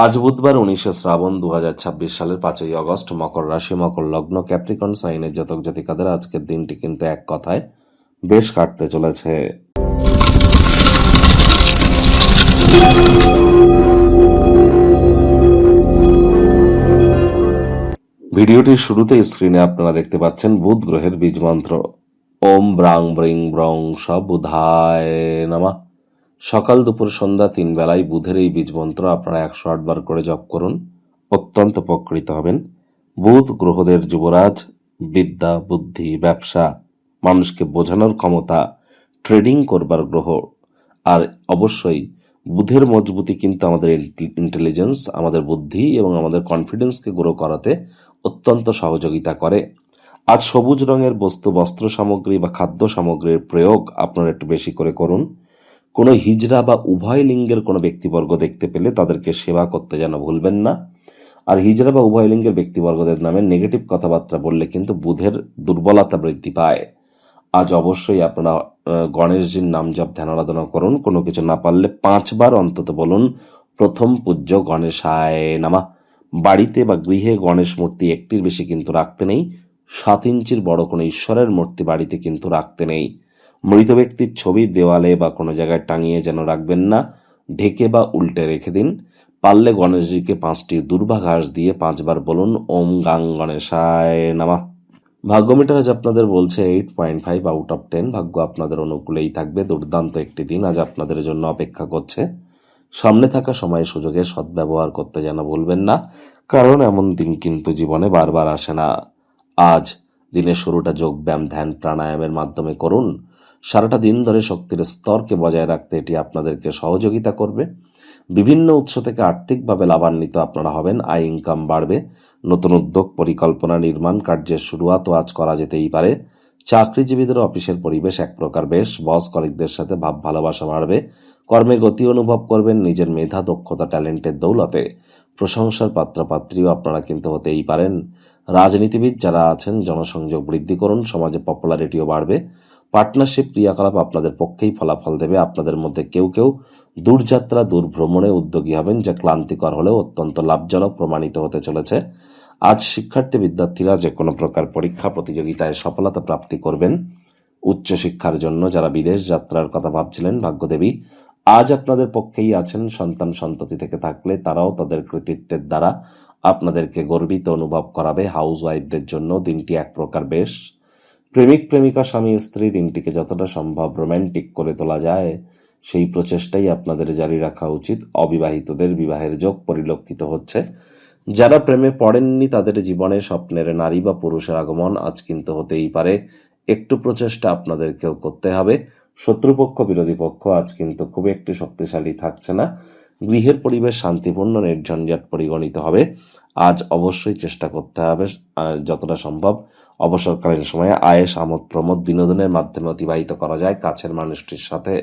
আজ বুধবার 19শে শ্রাবণ 2026 সালের 5ই আগস্ট। মকর রাশি, মকর লগ্ন, ক্যাপ্রিকন সাইনের জাতক জাতিকাদের আজকের দিনটি কিন্তু এক কথায় বেশ কাটতে চলেছে। ভিডিওটির শুরুতে স্ক্রিনে আপনারা দেখতে পাচ্ছেন বুধ গ্রহের বীজ মন্ত্র ওম ব্রাং ব্রিং ব্রং স বুধায় নমঃ। সকাল দুপুর সন্ধ্যা 3 বেলায় বুধের এই বীজ মন্ত্র আপনারা 108 বার করে জপ করুন, অত্যন্ত উপকৃত হবেন। বুধ গ্রহদের যুবরাজ, বিদ্যা, বুদ্ধি, ব্যবসা, মানুষকে বোঝানোর ক্ষমতা, ট্রেডিং করবার গ্রহ। আর অবশ্যই বুধের মজবুতি কিন্তু আমাদের ইন্টেলিজেন্স, আমাদের বুদ্ধি এবং আমাদের কনফিডেন্সকে গ্রো করাতে অত্যন্ত সহযোগিতা করে। আজ সবুজ রঙের বস্তু, বস্ত্র সামগ্রী বা খাদ্য সামগ্রীর প্রয়োগ আপনারা একটু বেশি করে করুন। কোনো হিজড়া বা উভয় লিঙ্গের কোনো ব্যক্তিবর্গ দেখতে পেলে তাদেরকে সেবা করতে যেন ভুলবেন না। আর হিজড়া বা উভয় লিঙ্গের ব্যক্তিবর্গদের নামে নেগেটিভ কথাবার্তা বললে কিন্তু বুধের দুর্বলতা বৃদ্ধি পায়। আজ অবশ্যই আপনারা গণেশজির নাম জপ ধ্যান আরাধনা করুন। কোনো কিছু না পারলে 5 বার অন্তত বলুন প্রথম পূজ্য গণেশায় নামা। বাড়িতে বা গৃহে গণেশ মূর্তি একটির বেশি কিন্তু রাখতে নেই। 7 ইঞ্চির বড় কোনো ঈশ্বরের মূর্তি বাড়িতে কিন্তু রাখতে নেই। মৃত ব্যক্তির ছবি দেওয়ালে বা কোনো জায়গায় টাঙিয়ে যেন রাখবেন না, ঢেকে বা উল্টে রেখে দিন। পারলে গণেশজিকে 5টি দুর্বা ঘাস দিয়ে 5 বার বলুন ওম গাং গণেশায় নামা। ভাগ্য মিটার আজ আপনাদের বলছে 8.5 আউট অফ 10। ভাগ্য আপনাদের অনুকূলেই থাকবে। দুর্দান্ত একটি দিন আজ আপনাদের জন্য অপেক্ষা করছে। সামনে থাকা সময় সুযোগের সদ্ব্যবহার করতে যেন ভুলবেন না, কারণ এমন দিন কিন্তু জীবনে বারবার আসে না। আজ দিনের শুরুটা যোগব্যায়াম, ধ্যান, প্রাণায়ামের মাধ্যমে করুন। সারাটা দিন ধরে শক্তির স্তরকে বজায় রাখতে এটি আপনাদেরকে সহযোগিতা করবে। বিভিন্ন উৎস থেকে আর্থিকভাবে লাভান্বিত আপনারা হবেন, আয় ইনকাম বাড়বে। নতুন উদ্যোগ, পরিকল্পনা, নির্মাণ কার্যের শুরুয়াতও আজ করা যেতেই পারে। চাকরিজীবীদের অফিসের পরিবেশ এক প্রকার বেশ। বস কলিগদের সাথে ভাব ভালোবাসা বাড়বে। কর্মে গতি অনুভব করবেন নিজের মেধা, দক্ষতা, ট্যালেন্টের দৌলতে। প্রশংসার পাত্রপাত্রীও আপনারা কিন্তু হতেই পারেন। রাজনীতিবিদ যারা আছেন জনসংযোগ বৃদ্ধি করুন, সমাজে পপুলারিটিও বাড়বে। পার্টনারশিপ ক্রিয়াকলাপ আপনাদের পক্ষেই ফলাফল দেবে। আপনাদের মধ্যে কেউ কেউ দূরযাত্রা, দূর ভ্রমণে উদ্যোগী হবেন, যা ক্লান্তিকর হলেও অত্যন্ত লাভজনক প্রমাণিত হতে চলেছে। আজ শিক্ষার্থী বিদ্যার্থীরা যে কোনো প্রকার পরীক্ষা প্রতিযোগিতায় সফলতা প্রাপ্তি করবেন। উচ্চশিক্ষার জন্য যারা বিদেশ যাত্রার কথা ভাবছিলেন, ভাগ্যদেবী আজ আপনাদের পক্ষেই আছেন। সন্তান সন্ততি থেকে থাকলে তারাও তাদের কৃতিত্বের দ্বারা আপনাদেরকে গর্বিত অনুভব করাবে। হাউস ওয়াইফদের জন্য দিনটি এক প্রকার বেশ। প্রেমিক প্রেমিকা, স্বামী স্ত্রী দিনটিকে যতটা সম্ভব রোম্যান্টিক করে তোলা যায় সেই প্রচেষ্টাই আপনাদের জারি রাখা উচিত। অবিবাহিতদের বিবাহের যোগ পরিলক্ষিত হচ্ছে। যারা প্রেমে পড়েননি তাদের জীবনে স্বপ্নের নারী বা পুরুষের আগমন আজ কিন্তু হতেই পারে। একটু প্রচেষ্টা আপনাদেরকেও করতে হবে। শত্রুপক্ষ, বিরোধী পক্ষ আজ কিন্তু খুব একটি শক্তিশালী থাকছে না। গৃহের পরিবেশ শান্তিপূর্ণ, নির্ঝঞ্ঝাট পরিগণিত হবে। আজ অবশ্যই চেষ্টা করতে হবে যতটা সম্ভব অবসরকালীন সময়ে আয়েশ, আমোদ প্রমোদ, বিনোদনের মাধ্যমে অতিবাহিত করা যায় কাছের মানুষটির সাথে।